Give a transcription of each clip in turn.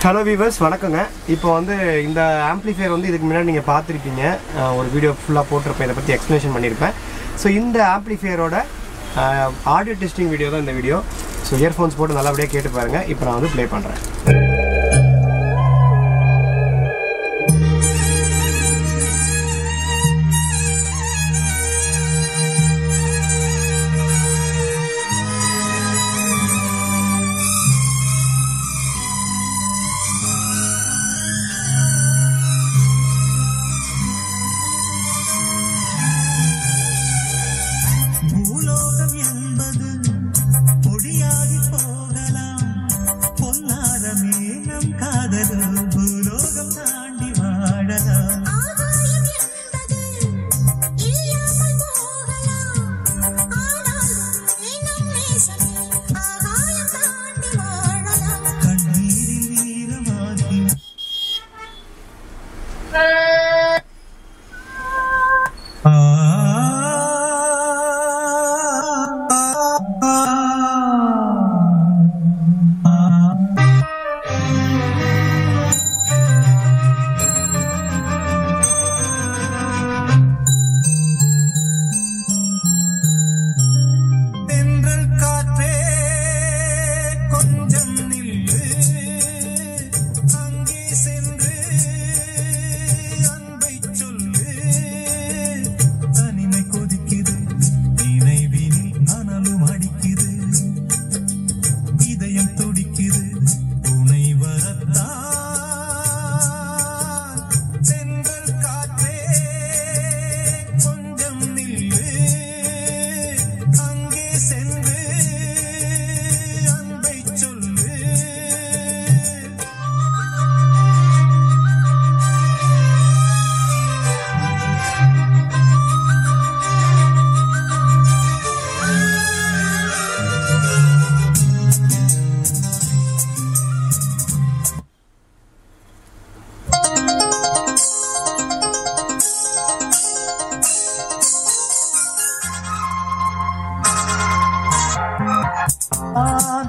Hello viewers, வணக்கங்க. இப்போ வந்து இந்த ஆம்ப்ளிஃபையர் வந்து இதுக்கு முன்னாடி நீங்கள் பார்த்துருப்பீங்க, ஒரு வீடியோ ஃபுல்லாக போட்டிருப்பேன், இதை பற்றி எக்ஸ்ப்ளனேஷன் பண்ணியிருப்பேன். ஸோ இந்த ஆம்ப்ளிஃபையரோட ஆடியோ டெஸ்டிங் வீடியோ தான் இந்த வீடியோ. ஸோ இயர்ஃபோன்ஸ் போட்டு நல்லபடியாக கேட்டு பாருங்கள். இப்போ நான் வந்து ப்ளே பண்ணுறேன்.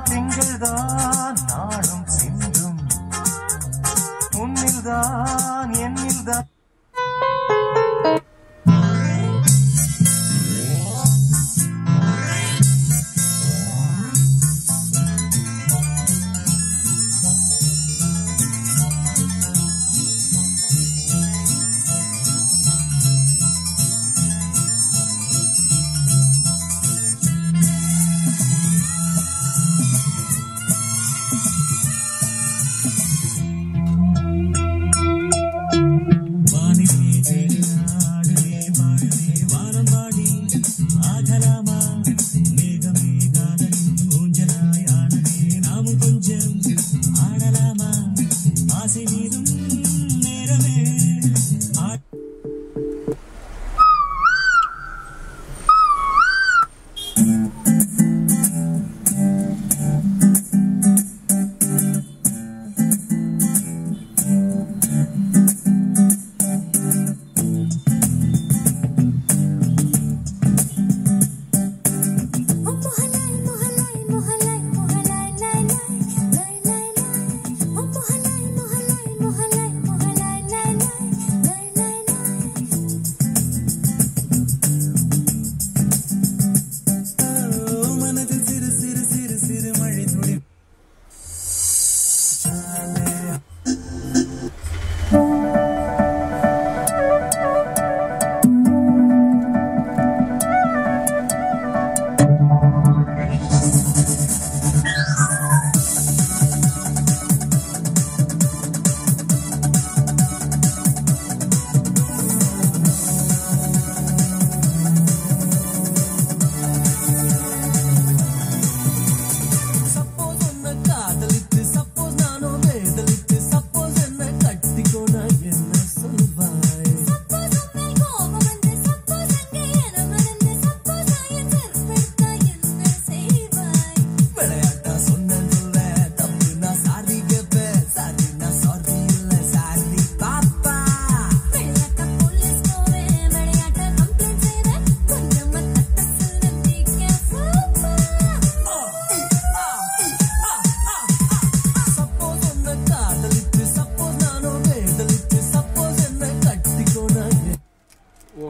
திங்கள்தான் நாளும் சிந்தும் உன்னில்தான் என்னில்தான்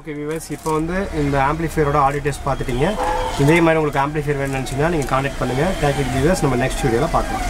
ஓகே வியூவர்ஸ், இப்போ வந்து இந்த ஆம்பிளிஃபையரோட ஆடியோ டெஸ்ட் பார்த்துட்டீங்க. இதே மாதிரி உங்களுக்கு ஆம்பிளிஃபையர் வேணும்னு நினச்சிங்கன்னா நீங்கள் கான்டாக்ட் பண்ணுங்கள். தேங்க்யூ வியூவர்ஸ், நம்ம நெக்ஸ்ட் வீடியோவில் பார்க்கலாம்.